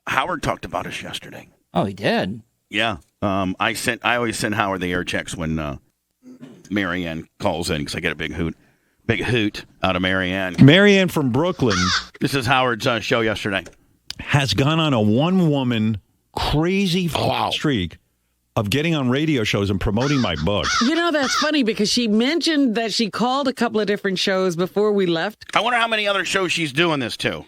Howard talked about us yesterday. Oh, he did? Yeah. I always send Howard the air checks when Marianne calls in because I get a big hoot out of Marianne. Marianne from Brooklyn. This is Howard's show yesterday. Has gone on a one-woman crazy streak of getting on radio shows and promoting my book. You know, that's funny because she mentioned that she called a couple of different shows before we left. I wonder how many other shows she's doing this to.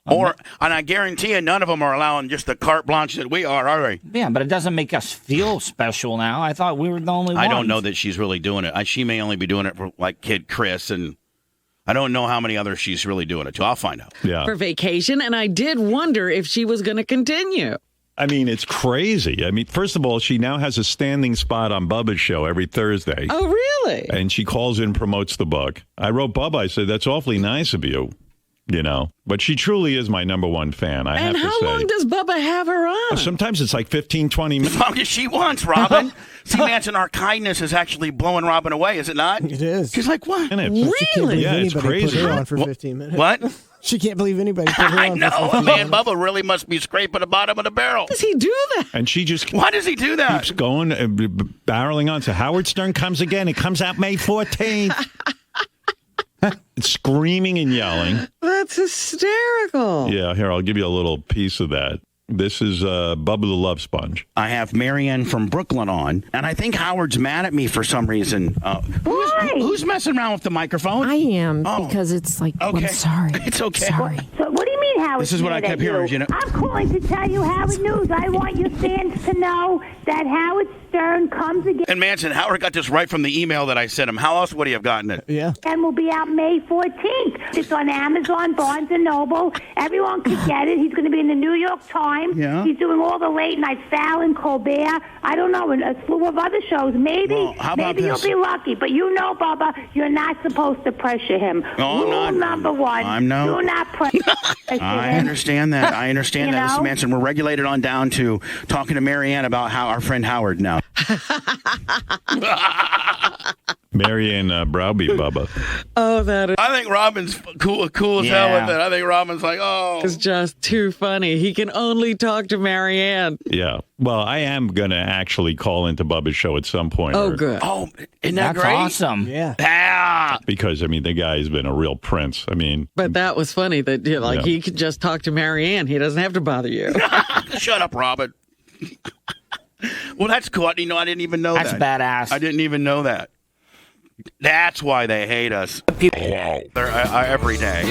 And I guarantee you none of them are allowing just the carte blanche that we are they? Yeah, but it doesn't make us feel special now. I thought we were the only ones. I don't know that she's really doing it. She may only be doing it for, like, Kid Chris, and I don't know how many others she's really doing it to. I'll find out. Yeah. For vacation, and I did wonder if she was going to continue. I mean, it's crazy. I mean, first of all, she now has a standing spot on Bubba's show every Thursday. Oh, really? And she calls in, promotes the book. I wrote Bubba, I said, that's awfully nice of you, you know. But she truly is my number one fan, I have to say. And how long does Bubba have her on? Sometimes it's like 15, 20 minutes. As long as she wants, Robin. See, Manson, our kindness is actually blowing Robin away, is it not? It is. She's like, what? Really? Yeah, it's crazy. Put her on for 15 minutes. What? She can't believe anybody put her on. I know, man. Bubba really must be scraping the bottom of the barrel. Why does he do that? And she just Why does he do that? keeps going, barreling on. So Howard Stern comes again. It comes out May 14th. Screaming and yelling. That's hysterical. Yeah, here, I'll give you a little piece of that. This is Bubba the Love Sponge. I have Marianne from Brooklyn on, and I think Howard's mad at me for some reason. Who's messing around with the microphone? I am, because it's like, Okay. I'm sorry. It's okay. Sorry. So what do you mean, Howard? This is what I kept hearing, you know. I'm calling to tell you Howard News. I want your fans to know that Howard Stern comes again And Manson, Howard got this right from the email that I sent him. How else would he have gotten it? Yeah. and will be out May 14th. It's on Amazon, Barnes & Noble. Everyone can get it. He's going to be in the New York Times. Yeah. He's doing all the late night Fallon, Colbert. I don't know, and a slew of other shows. Maybe, Well, how about maybe this? you'll be lucky. But you know, Bubba, you're not supposed to pressure him. No, I'm Rule not. number one, I'm no- do not pressure I him. understand that. I understand You that. Mr. know? Manson, we're regulated on down to talking to Marianne about how our friend Howard now. Marianne browbeat Bubba. Oh, that I think Robin's cool as hell Yeah. with it. I think Robin's like, oh. is just too funny. He can only talk to Marianne. Yeah. Well, I am going to actually call into Bubba's show at some point. Oh, good. Oh, isn't that That's great? awesome. Yeah. Yeah. Because, I mean, the guy's been a real prince. I mean, But that was funny that Yeah. he could just talk to Marianne. He doesn't have to bother you. Shut up, Robin. Well, that's cool. I didn't even know That's that. badass. I didn't even know that. That's why they hate us. They're every day.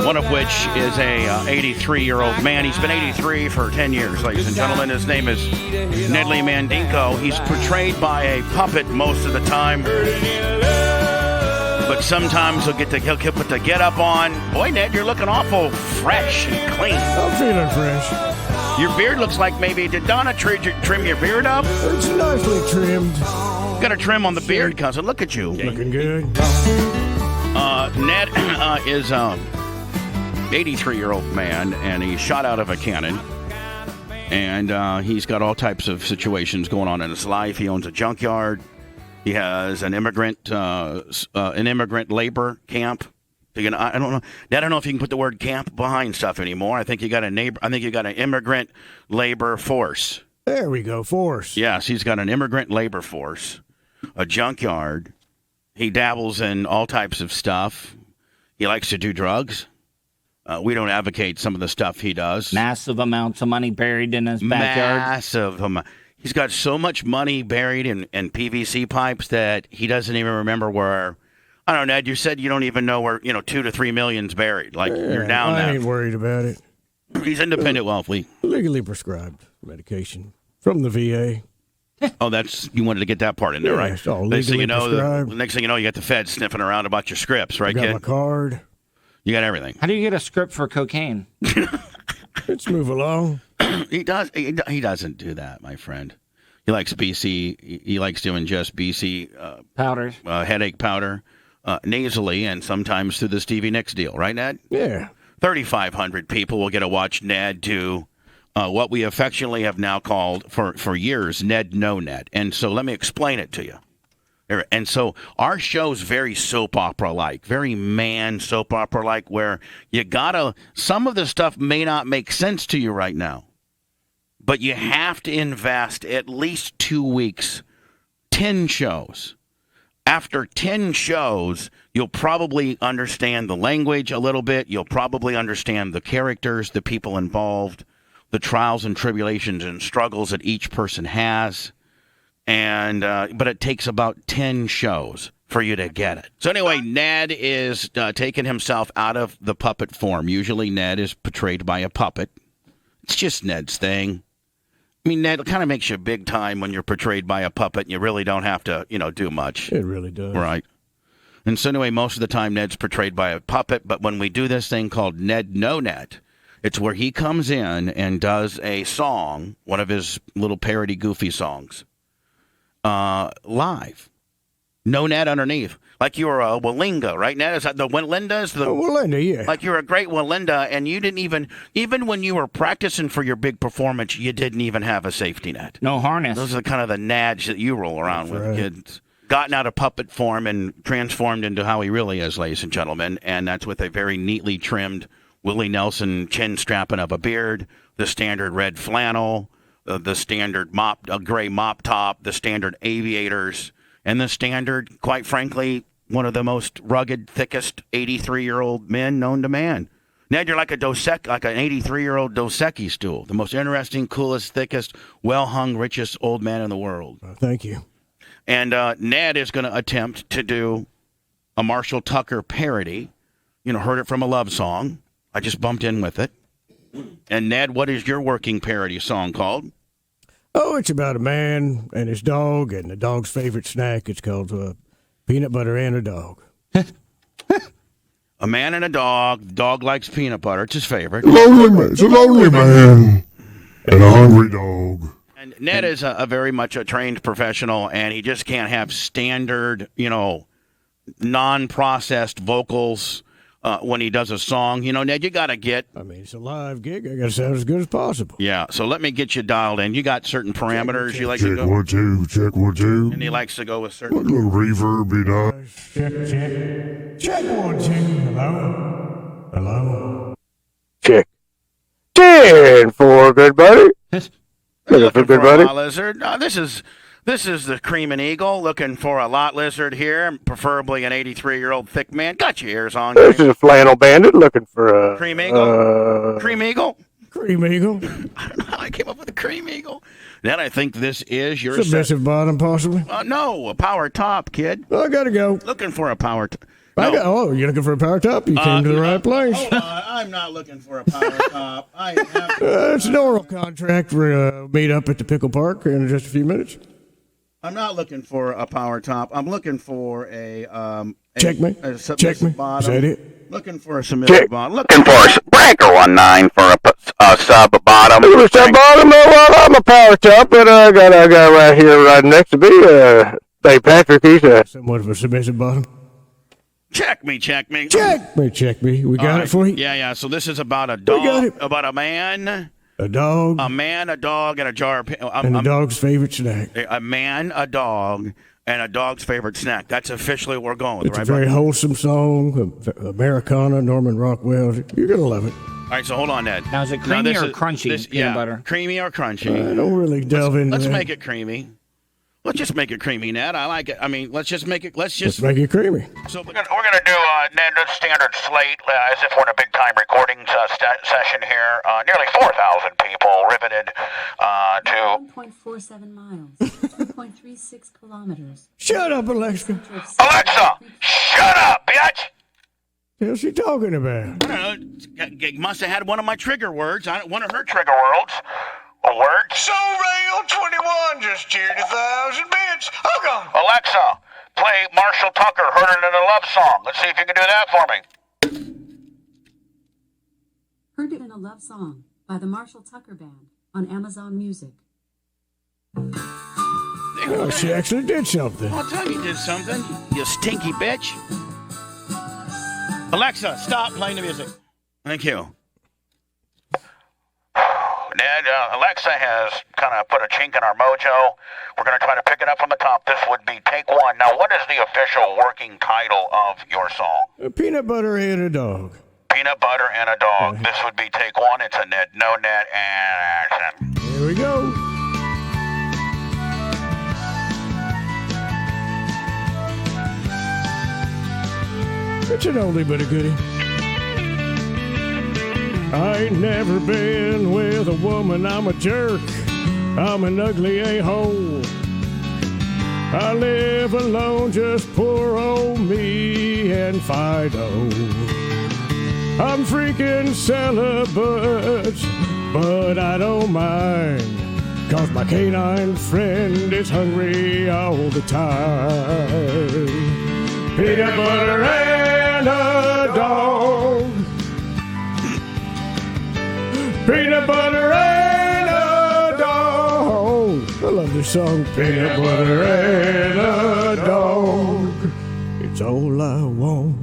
One of which is a 83-year-old man. He's been 83 for 10 years, ladies and gentlemen. His name is Nedley Mandinko. He's portrayed by a puppet most of the time. But sometimes he'll put the get-up on. Boy, Ned, you're looking awful fresh and clean. I'm feeling fresh. Your beard looks like maybe, did Donna trim your beard up? It's nicely trimmed. Got a trim on the beard, cousin. Look at you. Looking good. Ned is 83-year-old man, and he shot out of a cannon. And he's got all types of situations going on in his life. He owns a junkyard. He has an immigrant labor camp. I don't know. I don't know if you can put the word camp behind stuff anymore. I think you got an immigrant labor force. There we go. Force. Yes, he's got an immigrant labor force, a junkyard. He dabbles in all types of stuff. He likes to do drugs. We don't advocate some of the stuff he does. Massive amounts of money buried in his backyard. Massive amount. He's got so much money buried in PVC pipes that he doesn't even remember where. I don't know, Ned, you said you don't even know where, 2 to 3 million's buried. Like, you're down I there. ain't worried about it. He's independent wealthy. Legally prescribed medication from the VA. Oh, you wanted to get that part in there, Yeah, right? it's all Next thing legally prescribed. next thing you know, you got the feds sniffing around about your scripts, right, I got kid? my card. You got everything. How do you get a script for cocaine? Let's move along. He doesn't do that, my friend. He likes BC. He likes doing just BC Powders. headache powder nasally and sometimes through the Stevie Nicks deal, right, Ned? Yeah. 3,500 people will get to watch Ned do what we affectionately have now called for years Ned No Ned. And so let me explain it to you. And so our show's very soap opera-like, very man soap opera-like, where some of the stuff may not make sense to you right now, but you have to invest at least 2 weeks, 10 shows. After 10 shows, you'll probably understand the language a little bit. You'll probably understand the characters, the people involved, the trials and tribulations and struggles that each person has. But it takes about 10 shows for you to get it. So anyway, Ned is taking himself out of the puppet form. Usually Ned is portrayed by a puppet. It's just Ned's thing. I mean, Ned, it kind of makes you big time when you're portrayed by a puppet and you really don't have to, do much. It really does. Right. And so anyway, most of the time Ned's portrayed by a puppet, but when we do this thing called Ned No Net, it's where he comes in and does a song, one of his little parody goofy songs, live. No net underneath. Like you were a Walinga, right, Ned? Is that the Walinda? Walinda, yeah. Like you're a great Walinda, and you didn't even when you were practicing for your big performance, you didn't even have a safety net. No harness. Those are kind of the nads that you roll around with, right. Kids. Gotten out of puppet form and transformed into how he really is, ladies and gentlemen, and that's with a very neatly trimmed Willie Nelson chin strapping of a beard, the standard red flannel, the standard gray mop top, the standard aviators, and the standard, quite frankly, one of the most rugged, thickest 83-year-old men known to man. Ned, you're like an 83-year-old Dos Equis stool, the most interesting, coolest, thickest, well-hung, richest old man in the world. Thank you. And Ned is going to attempt to do a Marshall Tucker parody. Heard it from a love song. I just bumped in with it. And Ned, what is your working parody song called? Oh, it's about a man and his dog and the dog's favorite snack. It's called Peanut Butter and a Dog. A man and a dog. The dog likes peanut butter. It's his favorite. It's a lonely man and a hungry dog. And Ned is a very much a trained professional, and he just can't have standard, non-processed vocals when he does a song. Ned, you got to get... I mean, it's a live gig. I got to sound as good as possible. Yeah, so let me get you dialed in. You got certain parameters you like to go... Check 1 2. And he likes to go with certain... A little reverb be nice. Check 1 2. Hello. Check. 10 for good buddy. Looking for a lot lizard. This is the Cream and Eagle looking for a lot lizard here, preferably an 83-year-old thick man. Got your ears on. This is a flannel bandit looking for a Cream Eagle. Cream Eagle. Cream Eagle. I don't know how I came up with a Cream Eagle. Then I think this is your submissive bottom, possibly. No, a power top, kid. I gotta go. Looking for a power top. No. You're looking for a power top? You came to the right place. Hold on. I'm not looking for a power top. It's an oral contract. We're meet up at the Pickle Park in just a few minutes. I'm not looking for a power top. I'm looking for a check me. Check me. Bottom. Is that it? Looking for a submissive bottom. Looking for a breaker 19 for a sub bottom. For a sub bottom? Well, I'm a power top, but I got a guy right here, right next to me. St. Patrick. He's somewhat of a submissive bottom. Check me. Check me. We got it for you? Yeah. So this is about a dog, about a man, a dog, a dog, and a jar of... and a dog's favorite snack. A man, a dog, and a dog's favorite snack. That's officially what we're going with, it's right? It's a very wholesome song, Americana, Norman Rockwell. You're going to love it. All right, so hold on, Ned. Now, is it creamy or crunchy peanut butter? Creamy or crunchy. I don't really delve into Let's that. make it creamy. Let's just make it creamy, Ned. I like it. I mean, let's make it creamy. So we're gonna do Ned's standard slate as if we're in a big time recording session here. Nearly 4,000 people riveted to 1.47 miles, 2.36 kilometers. Shut up, Alexa. Alexa, shut up, bitch. What is she talking about? I don't know. Must have had one of my trigger words. One of her trigger words. A word? So real 21 just cheered 1,000 bits. Oh, God. Alexa, play Marshall Tucker, Heard It in a Love Song. Let's see if you can do that for me. Heard It in a Love Song by the Marshall Tucker Band on Amazon Music. Oh, she actually did something. I'll tell you did something, you stinky bitch. Alexa, stop playing the music. Thank you. Ned, Alexa has kind of put a chink in our mojo. We're going to try to pick it up from the top. This would be take one. Now, what is the official working title of your song? Peanut butter and a dog. Peanut butter and a dog. This would be take one. It's a net, no net, and action. Here we go. It's an oldie but a goodie. I ain't never been with a woman, I'm a jerk. I'm an ugly a-hole. I live alone, just poor old me and Fido. I'm freaking celibate, but I don't mind, 'cause my canine friend is hungry all the time. Peanut butter and a dog. Peanut butter and a dog. I love this song. Peanut butter and a dog. It's all I want.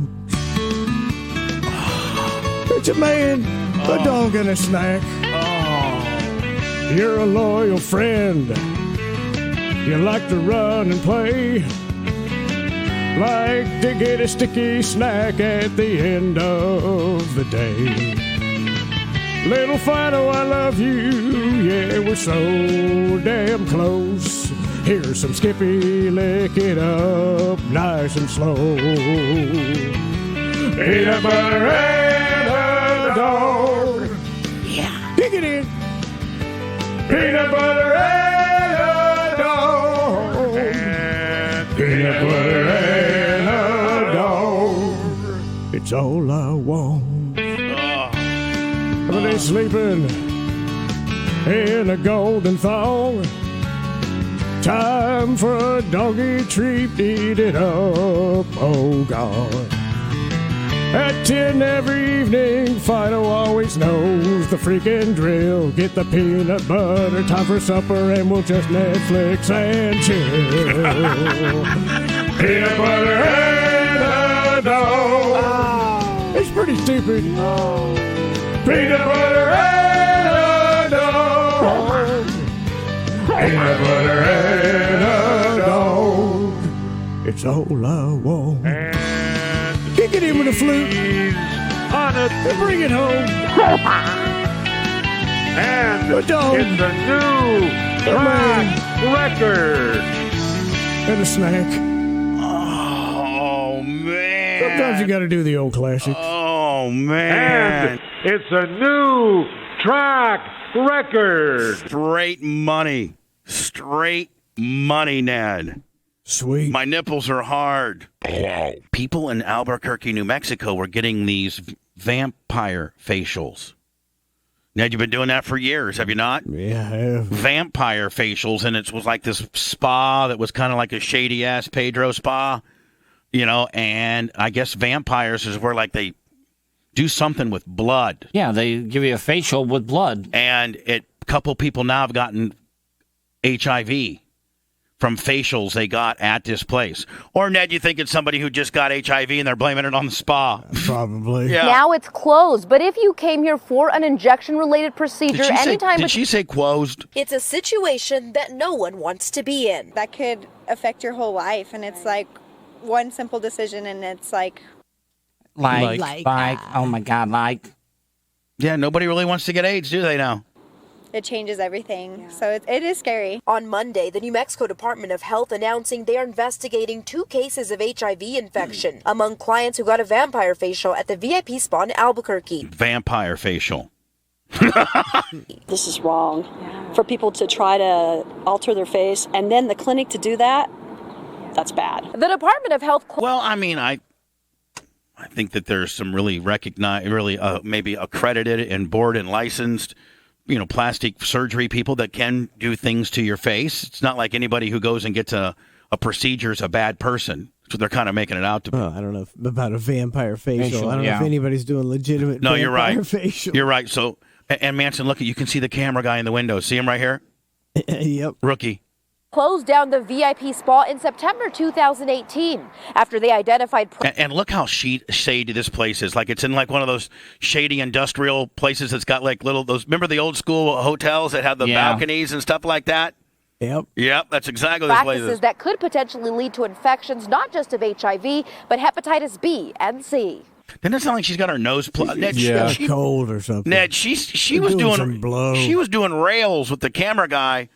It's a man, a dog, and a snack. You're a loyal friend. You like to run and play. Like to get a sticky snack at the end of the day. Little Fido, I love you. Yeah, we're so damn close. Here's some Skippy, lick it up nice and slow. Peanut butter and a dog. Yeah. Dig it in. Peanut butter and a dog. Peanut butter and a dog. It's all I want. But they're sleeping in a golden thong. Time for a doggy treat, eat it up, oh God. At 10 every evening, Fido always knows the freaking drill. Get the peanut butter, time for supper, and we'll just Netflix and chill. Peanut butter and a dog. It's pretty stupid. Peanut butter and a dog. Peanut butter and a dog. It's all I want. Kick it in with a flute. On it. And bring it home. And a dog. It's a new record. And a snack. Oh, man. Sometimes you got to do the old classics. Oh, man. And it's a new track record. Straight money. Straight money, Ned. Sweet. My nipples are hard. People in Albuquerque, New Mexico were getting these vampire facials. Ned, you've been doing that for years, have you not? Yeah, I have. Vampire facials, and it was like this spa that was kind of like a shady-ass Pedro spa, you know, and I guess vampires is where, like, they do something with blood. Yeah, they give you a facial with blood. And a couple people now have gotten HIV from facials they got at this place. Or, Ned, you think it's somebody who just got HIV and they're blaming it on the spa? Probably. Yeah. Now it's closed, but if you came here for an injection-related procedure, Did she say closed? It's a situation that no one wants to be in. That could affect your whole life, and it's like one simple decision, and it's like... Oh my God, like... Yeah, nobody really wants to get AIDS, do they now? It changes everything, so it is scary. On Monday, the New Mexico Department of Health announcing they are investigating 2 cases of HIV infection among clients who got a vampire facial at the VIP spa in Albuquerque. Vampire facial. This is wrong. For people to try to alter their face and then the clinic to do that, that's bad. The Department of Health... Well, I mean, I think that there's some really maybe accredited and board and licensed, plastic surgery people that can do things to your face. It's not like anybody who goes and gets a procedure is a bad person. So they're kind of making it out to be. Oh, I don't know about a vampire facial. I don't know if anybody's doing legitimate vampire you're right. facial. You're right. So, and Manson, look, you can see the camera guy in the window. See him right here? Yep. Rookie. closed down the VIP spa in September 2018 after they identified. And look how shady this place is. Like it's in like one of those shady industrial places that's got like those. Remember the old school hotels that had the balconies and stuff like that? Yep, that's exactly the place. Practices that could potentially lead to infections not just of HIV, but hepatitis B and C. Doesn't it sound like she's got her nose plugged? Ned, she cold or something. Ned, she was doing rails with the camera guy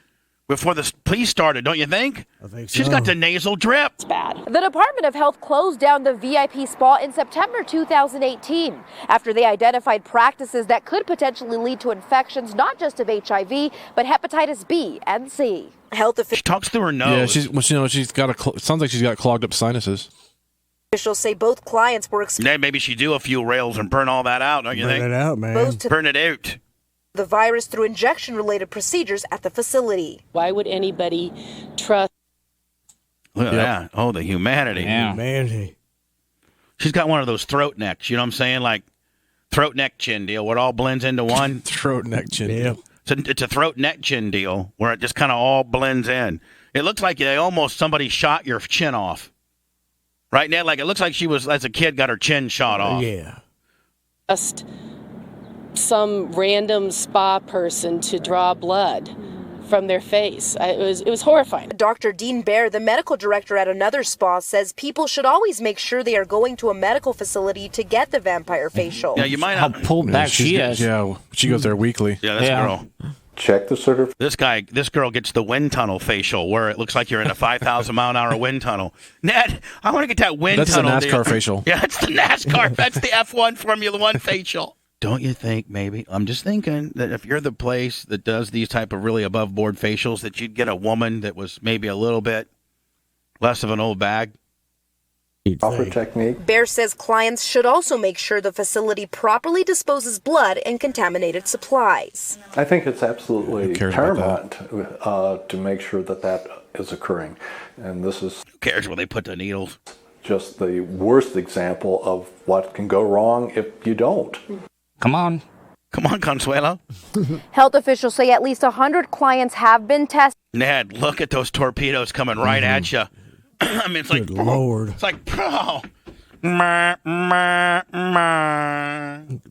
before the police started, don't you think? I think so. She's got the nasal drip. It's bad. The Department of Health closed down the VIP spa in September 2018 after they identified practices that could potentially lead to infections not just of HIV, but hepatitis B and C. Health She talks through her nose. Yeah, she's got sounds like she's got clogged up sinuses. officials say both clients were Maybe she do a few rails and burn all that out, don't you think? Burn it out, man. Burn it out. The virus through injection-related procedures at the facility. Why would anybody trust? Look at that. Oh, the humanity. Yeah. Humanity. She's got one of those throat necks, you know what I'm saying? Like throat neck chin deal where it all blends into one. Throat neck chin deal. It's a throat neck chin deal where it just kind of all blends in. It looks like somebody shot your chin off. Right, Ned? Like it looks like she was, as a kid, got her chin shot off. Yeah. Just some random spa person to draw blood from their face. It was horrifying. Dr. Dean Baer, the medical director at another spa, says people should always make sure they are going to a medical facility to get the vampire facial. Yeah, you might How pulled back she is. Yeah, she goes there weekly. Yeah, this girl. Check the certificate. This girl gets the wind tunnel facial where it looks like you're in a 5,000 mile an hour wind tunnel. Ned, I want to get that wind tunnel. That's the NASCAR facial. Yeah, it's the NASCAR. That's the F1 Formula One facial. Don't you think maybe, I'm just thinking that if you're the place that does these type of really above board facials, that you'd get a woman that was maybe a little bit less of an old bag? Proper technique. Baer says clients should also make sure the facility properly disposes blood and contaminated supplies. I think it's absolutely paramount to make sure that is occurring. And this is... Who cares where they put the needles? Just the worst example of what can go wrong if you don't. Come on. Come on, Consuelo. Health officials say at least 100 clients have been tested. Ned, look at those torpedoes coming right at you. I mean, it's like, Good Lord. It's like, bro.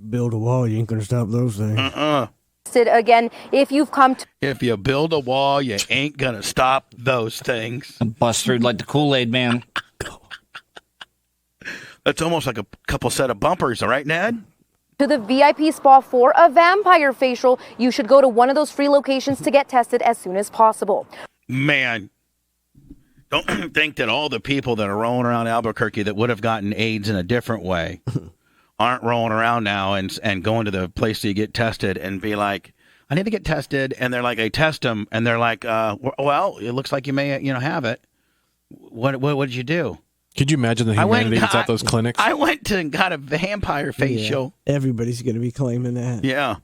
Build a wall, you ain't gonna stop those things. Again, if you've come to... If you build a wall, you ain't going to stop those things. Bust through like the Kool-Aid man. That's almost like a couple set of bumpers, all right, Ned? To the VIP spa for a vampire facial, you should go to one of those free locations to get tested as soon as possible. Man, don't think that all the people that are rolling around Albuquerque that would have gotten AIDS in a different way aren't rolling around now and going to the place to get tested and be like, I need to get tested. And they're like, they test them and they're like, well, it looks like you may, have it. What did you do? Could you imagine the humanity that's at those clinics? I went to and got a vampire facial. Yeah, everybody's going to be claiming that. Yeah.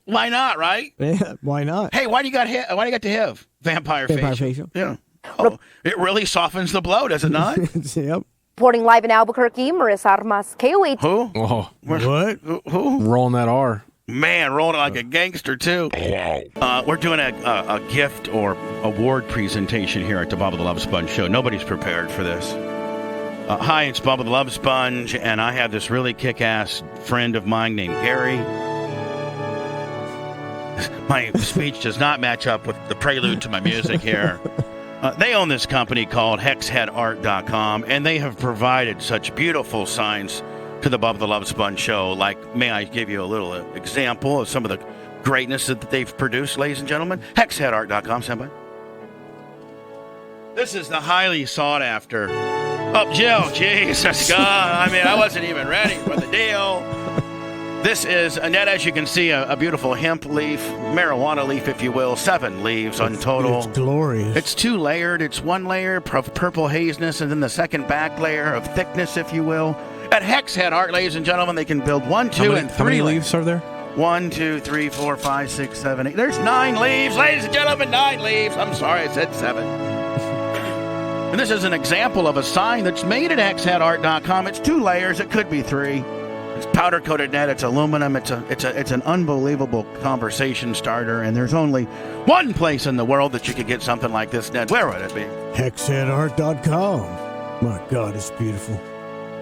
Why not, right? Yeah, why not? Hey, why do you got the HIV? Vampire facial. Yeah. Oh, it really softens the blow, does it not? Yep. Reporting live in Albuquerque, Marissa Armas, KOH. Who? Oh, what? Who? Rolling that R. Man, rolling like a gangster, too. We're doing a gift or award presentation here at the Bubba the Love Sponge Show. Nobody's prepared for this. Hi, it's Bubba the Love Sponge, and I have this really kick-ass friend of mine named Gary. My speech does not match up with the prelude to my music here. They own this company called hexheadart.com, and they have provided such beautiful signs to the Bubba the Love Sponge Show. Like, may I give you a little example of some of the greatness that they've produced, ladies and gentlemen? Hexheadart.com, standby. This is the highly sought after. Oh, Jill, Jesus God. I mean, I wasn't even ready for the deal. This is, Annette, as you can see, a beautiful hemp leaf, marijuana leaf, if you will. 7 leaves on total. It's glorious. It's 2-layered. It's 1 layer of purple haziness, and then the second back layer of thickness, if you will. At Hex Head Art, ladies and gentlemen, they can build 1, 2, and 3 How many leaves are there? 1, 2, 3, 4, 5, 6, 7, 8. There's 9 leaves, ladies and gentlemen, 9 leaves. I'm sorry, I said 7. And this is an example of a sign that's made at hexheadart.com. It's 2 layers. It could be 3. It's powder-coated net. It's aluminum. It's an unbelievable conversation starter, and there's only one place in the world that you could get something like this, Ned. Where would it be? Hexheadart.com. My God, it's beautiful.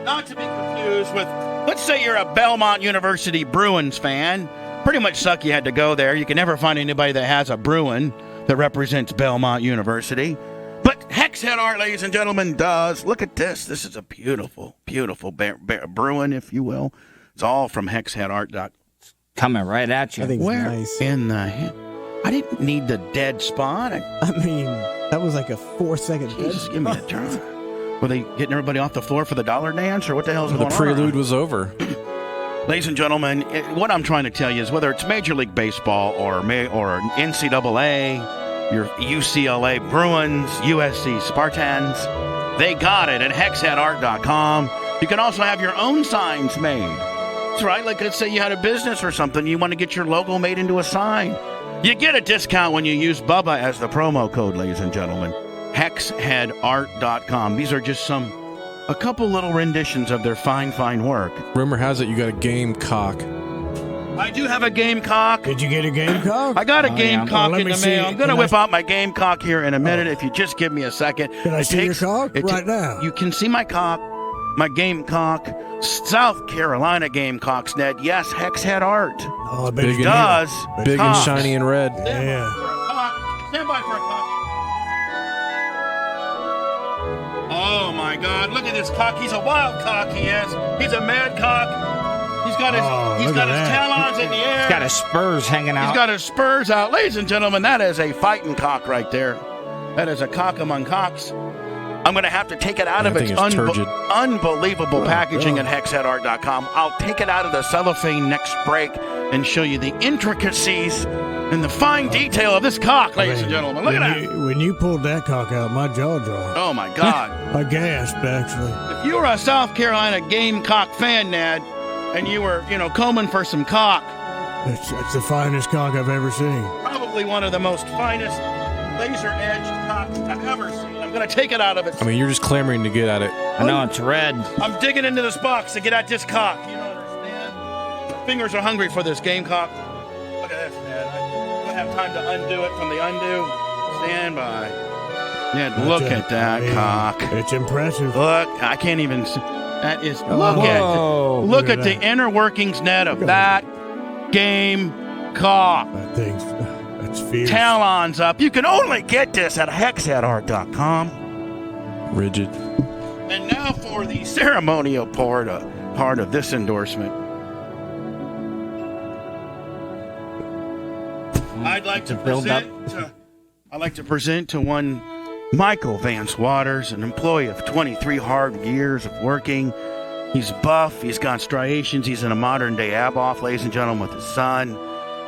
Not to be confused with, let's say you're a Belmont University Bruins fan. Pretty much suck you had to go there. You can never find anybody that has a Bruin that represents Belmont University. But Hexhead Art, ladies and gentlemen, does. Look at this. This is a beautiful, beautiful Bruin, if you will. It's all from hexheadart.com. Coming right at you. I think it's nice. In the... I didn't need the dead spot. I mean, that was like a 4-second dead spot. Give me a turn. Were they getting everybody off the floor for the dollar dance, or what the hell's going on? The prelude was over. Ladies and gentlemen, what I'm trying to tell you is whether it's Major League Baseball or NCAA, your UCLA Bruins, USC Spartans, they got it at hexheadart.com. You can also have your own signs made. That's right. Like, let's say you had a business or something. You want to get your logo made into a sign. You get a discount when you use Bubba as the promo code, ladies and gentlemen. hexheadart.com. These are just a couple little renditions of their fine, fine work. Rumor has it you got a Gamecock. I do have a Gamecock. Did you get a Gamecock? I got a Gamecock in the mail. I'm going to whip out out my Gamecock here in a minute if you just give me a second. Can I see your cock right now? You can see my cock, my Gamecock, South Carolina Gamecocks, Ned. Yes, Hexhead Art. Oh, Big it does. Big and shiny and red. Yeah. Stand by for a cock. Oh, my God. Look at this cock. He's a wild cock, he is. He's a mad cock. He's got his talons in the air. He's got his spurs hanging out. He's got his spurs out. Ladies and gentlemen, that is a fighting cock right there. That is a cock among cocks. I'm going to have to take it out of its unbelievable packaging at hexheadart.com. I'll take it out of the cellophane next break and show you the intricacies and the fine detail of this cock, ladies and gentlemen. Look at that. When you pulled that cock out, my jaw dropped. Oh, my God. I gasped, actually. If you were a South Carolina Gamecock fan, Ned, and you were, combing for some cock. It's the finest cock I've ever seen. Probably one of the most finest laser-edged cocks I've ever seen. I'm going to take it out of it. I mean, you're just clamoring to get at it. I know, it's red. I'm digging into this box to get at this cock. You don't understand? My fingers are hungry for this Gamecock. Look at this, Ned. I don't have time to undo it from the undo. Stand by. Ned, look at that cock. It's impressive. Look, I can't even... That is, look at the inner workings, Ned, of that Gamecock. That thing's, that's fierce. Talons up. You can only get this at hexheadart.com. Rigid. And now for the ceremonial part of this endorsement. I'd like to present to one Michael Vance Waters, an employee of 23 hard years of working. He's buff, he's got striations, he's in a modern-day ab-off, ladies and gentlemen, with his son.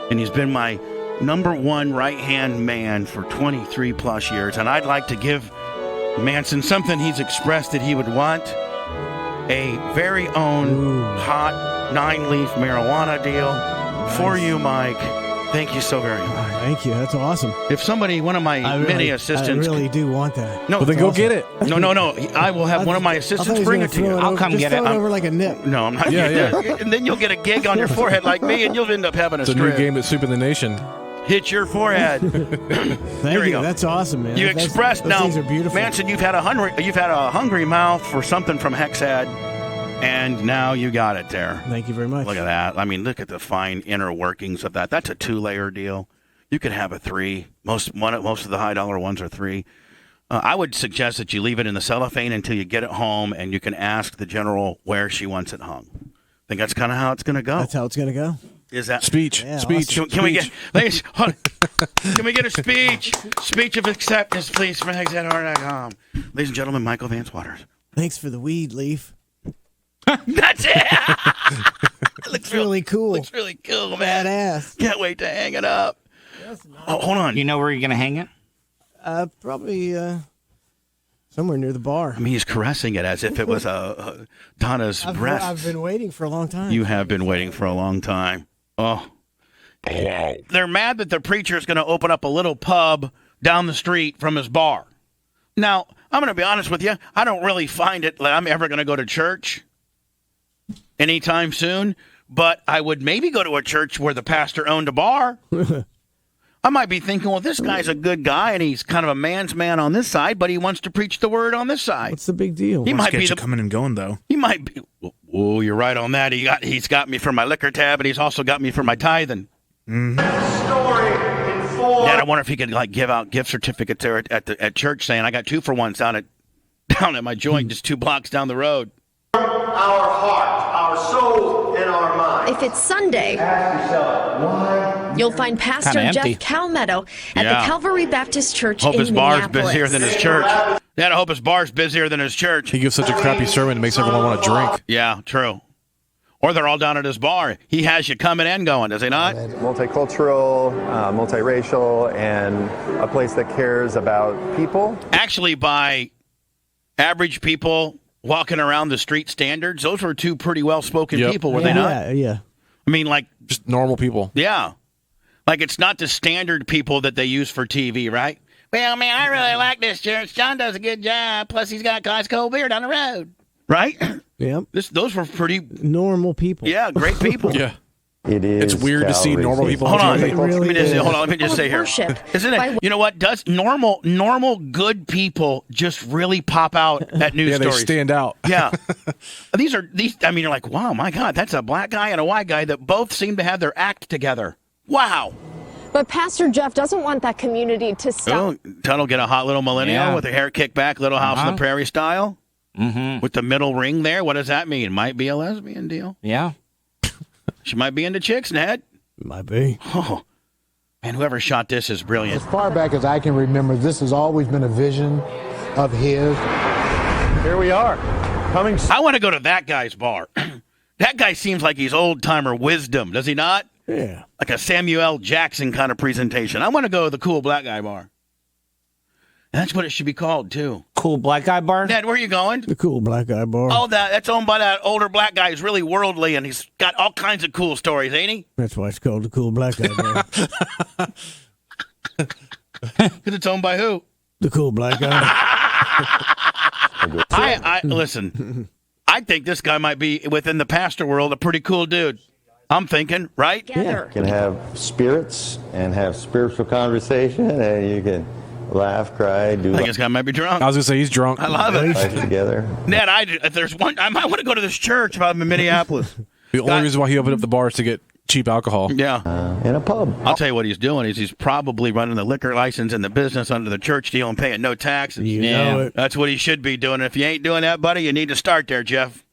And he's been my number one right-hand man for 23-plus years. And I'd like to give Manson something he's expressed that he would want. A very own hot 9-leaf marijuana deal for you, Mike. Thank you so very much. Thank you. That's awesome. If somebody, one of my many assistants... I really do want that. No, well, then go get it. No. I will have one of my assistants bring it to you. I'll come get it. Throw it over like a nip. No, I'm not. And then you'll get a gig on your forehead like me, and you'll end up having a strip. It's a new game at Soup in the Nation. Hit your forehead. Thank you. That's awesome, man. You expressed now, things are beautiful. Manson. You've had a hungry mouth for something from Hexhead, and now you got it there. Thank you very much. Look at that. I mean, look at the fine inner workings of that. That's a 2-layer deal. You could have a 3. Most of the high-dollar ones are 3. I would suggest that you leave it in the cellophane until you get it home, and you can ask the general where she wants it hung. I think that's kind of how it's going to go. That's how it's going to go. Is that speech? Yeah, speech. Awesome. Can we get, ladies? Can we get a speech? Speech of acceptance, please, from hexheadart.com. Ladies and gentlemen, Michael Vance Waters. Thanks for the weed, Leaf. That's it. Looks really cool. Looks really cool, man. Badass. Can't wait to hang it up. Oh, hold on. You know where you're going to hang it? Probably somewhere near the bar. I mean, he's caressing it as if it was Donna's breast. I've been waiting for a long time. You have been waiting for a long time. Oh. They're mad that the preacher is going to open up a little pub down the street from his bar. Now, I'm going to be honest with you. I don't really find it that I'm ever going to go to church. anytime soon, but I would maybe go to a church where the pastor owned a bar. I might be thinking, well, this guy's a good guy, and he's kind of a man's man on this side, but he wants to preach the word on this side. What's the big deal? He might be coming and going, though. He might be. Oh, you're right on that. He's got me for my liquor tab, and he's also got me for my tithing. Story in 4. Dad, I wonder if he could give out gift certificates there at church, saying I got 2-for-1s down at my joint, just 2 blocks down the road. Our heart, our soul, and our mind. If it's Sunday, Ask yourself, why? you'll find Pastor Jeff Calmetto at the Calvary Baptist Church Hope in his bar's Minneapolis. busier than his church. Dad, I hope his bar's busier than his church. He gives such a crappy sermon, it makes everyone want to drink. Yeah, true. Or they're all down at his bar. He has you coming and going, does he not? Multicultural, multiracial, and a place that cares about people. Actually, by average people walking around the street standards, those were 2 pretty well-spoken people, were they not? Yeah. I mean, like... Just normal people. Yeah. Like, it's not the standard people that they use for TV, right? Well, man, I really like this church. John does a good job. Plus, he's got ice cold beer down the road. Right? Yep. Those were pretty... normal people. Yeah, great people. Yeah. It is. It's weird to see normal people. Hold on. really Let me just say here. Worship. Isn't it? You know what? Does normal good people just really pop out at news Yeah, they stories? stand out. Yeah. These. I mean, you're like, wow, my God, that's a black guy and a white guy that both seem to have their act together. Wow. But Pastor Jeff doesn't want that community to stop. Oh, Tuttle get a hot little millennial with a hair kicked back, Little House on the Prairie style. Mm-hmm. With the middle ring there. What does that mean? Might be a lesbian deal. Yeah. She might be into chicks, Ned. Might be. Oh. And whoever shot this is brilliant. As far back as I can remember, this has always been a vision of his. Here we are. I want to go to that guy's bar. That guy seems like he's old-timer wisdom, does he not? Yeah. Like a Samuel L. Jackson kind of presentation. I want to go to the cool black guy bar. And that's what it should be called, too. Cool black guy bar? Ned, where are you going? The cool black guy bar. Oh, that's owned by that older black guy who's really worldly, and he's got all kinds of cool stories, ain't he? That's why it's called the cool black guy bar. Because it's owned by who? The cool black guy. I listen, I think this guy might be, within the pastor world, a pretty cool dude. I'm thinking, right? You can have spirits and have spiritual conversation, and you can laugh, cry, do. I think this guy might be drunk. I was going to say he's drunk. I love it. Life together. Ned, if there's one, I might want to go to this church if I'm in Minneapolis. The only reason why he opened up the bar is to get cheap alcohol. Yeah. In a pub. I'll tell you what he's doing is he's probably running the liquor license and the business under the church deal and paying no taxes. You know it. That's what he should be doing. If you ain't doing that, buddy, you need to start there, Jeff.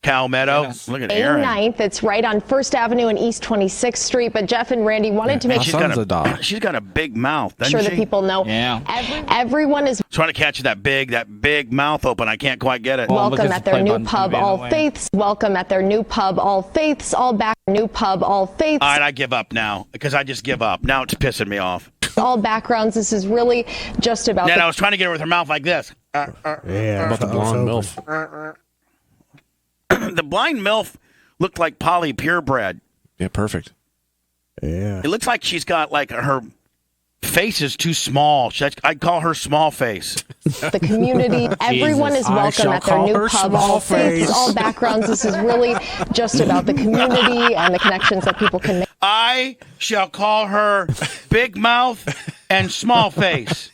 Calmetto. Yes. Look at Aaron. 9th. It's right on 1st Avenue and East 26th Street. But Jeff and Randy wanted to make she's got a big mouth, doesn't sure she? that people know. Yeah. Everyone is trying to catch that big mouth open. I can't quite get it. welcome at their new pub, All Faiths. Welcome at their new pub, All Faiths. All back new pub, All Faiths. All right, I give up now because I just give up. Now it's pissing me off. All backgrounds. This is really just about. Then I was trying to get her with her mouth like this. Yeah. About the blonde MILF. The blind MILF looked like Polly Purebred. Yeah, perfect. Yeah. It looks like she's got like her face is too small. I'd call her small face. The community, everyone is welcome at their new pub, All Faiths, all backgrounds. This is really just about the community and the connections that people can make. I shall call her Big Mouth and Small Face.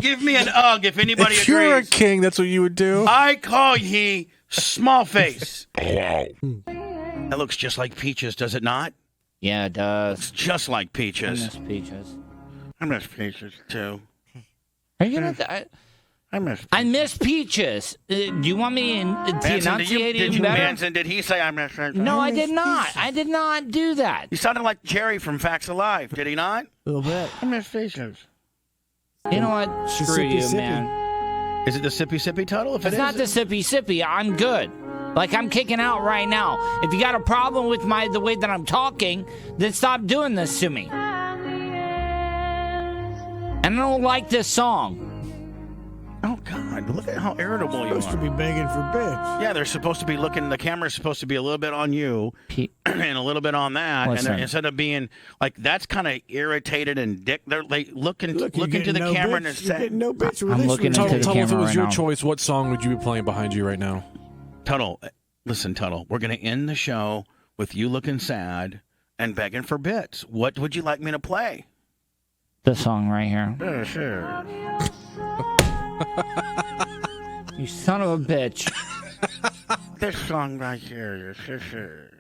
Give me an UGG if anybody if agrees. You're a king, that's what you would do. I call ye Small Face. That looks just like Peaches, does it not? Yeah, it does. It's just like Peaches. I miss Peaches. I miss Peaches, too. Are you gonna? I miss Peaches. Do you want me to enunciate it even better? Manson, did he say I miss Peaches? No, I did not. I did not do that. You sounded like Jerry from Facts of Life, did he not? A little bit. I miss Peaches. You know what? Screw you, man. Is it the sippy sippy Tuttle? If it's not the sippy sippy, I'm good. Like, I'm kicking out right now. If you got a problem with the way that I'm talking, then stop doing this to me. And I don't like this song. Oh, God. Look at how irritable you are. Supposed to be begging for bitch. Yeah, they're supposed to be looking, the camera's supposed to be a little bit on you and a little bit on that. Listen. And instead of being, like, that's kind of irritated and they're looking to the no camera bitch. and saying, Getting no bitch with I'm this looking one. into the Tuttle, if it camera was right your now. choice, what song would you be playing behind you right now? Tuttle, Listen, Tuttle, we're going to end the show with you looking sad and begging for bits. What would you like me to play? The song right here. Yeah, sure. You son of a bitch. This song right here. Sure.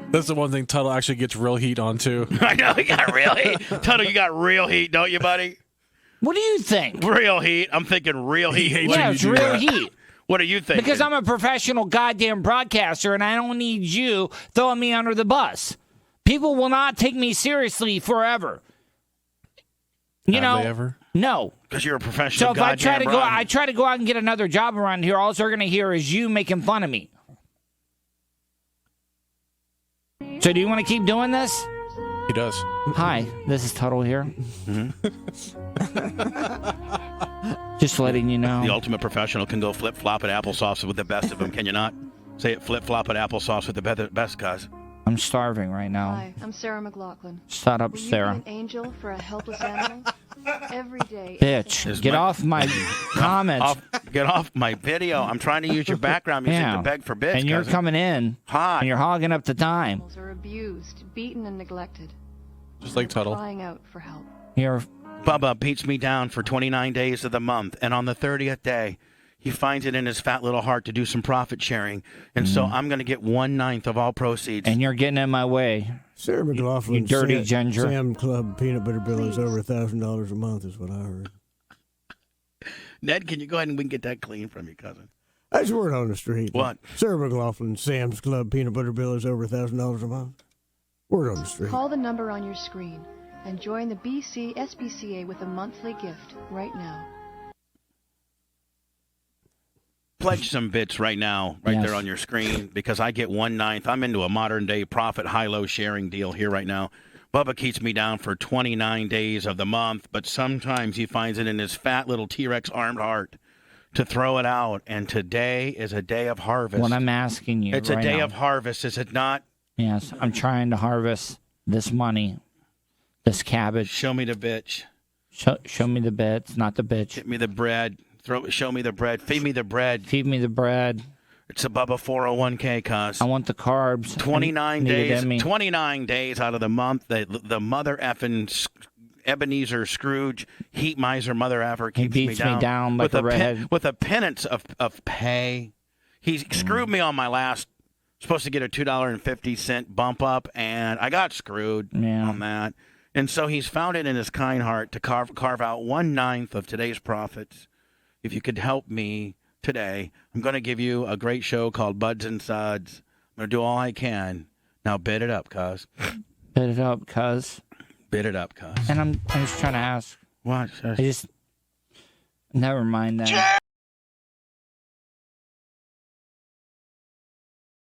That's the one thing Tuttle actually gets real heat on, too. I know, you got real heat. Tuttle, you got real heat, don't you, buddy? What do you think? Real heat. I'm thinking real heat. Yeah, it's real heat. What do you think? Because I'm a professional goddamn broadcaster, and I don't need you throwing me under the bus. People will not take me seriously forever. Have they ever? No. Because you're a professional. So if I try to go out and get another job around here, all they're going to hear is you making fun of me. So do you want to keep doing this? He does. Hi, this is Tuttle here. Just letting you know. The ultimate professional can go flip-flop at applesauce with the best of them, can you not? Say it, flip-flop at applesauce with the best guys. I'm starving right now. Hi, I'm Sarah McLaughlin. Shut up, Will Sarah. you be an angel for a helpless animal? Every day. Bitch, get off my comments. Get off my video. I'm trying to use your background music to beg for bits. And you're cousin. coming in. Hi. and you're hogging up the time. Animals are abused, beaten, and neglected. Just like Tuttle. Crying out for help. Bubba beats me down for 29 days of the month, and on the 30th day, he finds it in his fat little heart to do some profit sharing, and so I'm going to get 1/9 of all proceeds. And you're getting in my way. Sarah McLaughlin, you dirty ginger. Sam Club peanut butter bill is over $1,000 a month, is what I heard. Ned, can you go ahead and we can get that clean from you, cousin? That's word on the street. What? Sarah McLaughlin, Sam's Club peanut butter bill is over $1,000 a month. Word on the street. Call the number on your screen and join the BC SPCA with a monthly gift right now. Pledge some bits right now, there on your screen, because I get 1/9. I'm into a modern-day profit high-low sharing deal here right now. Bubba keeps me down for 29 days of the month, but sometimes he finds it in his fat little T-Rex armed heart to throw it out, and today is a day of harvest. What I'm asking you It's a day now. of harvest, is it not? Yes, I'm trying to harvest this money, this cabbage. Show me the bitch. Show me the bits, not the bitch. Get me the bread. Show me the bread. Feed me the bread. Feed me the bread. It's a Bubba 401k, cuz. I want the carbs. 29 days. 29 days out of the month. The mother effing Ebenezer Scrooge heat miser mother effer keeps beats me down like with a redhead. with a penance of pay. He screwed me on my last. Supposed to get a $2.50 bump up, and I got screwed on that. And so he's found it in his kind heart to carve out 1/9 of today's profits. If you could help me today, I'm going to give you a great show called Buds and Suds. I'm going to do all I can. Now bid it up, cuz. Bid it up, cuz. Bid it up, cuz. And I'm just trying to ask. What? Never mind that.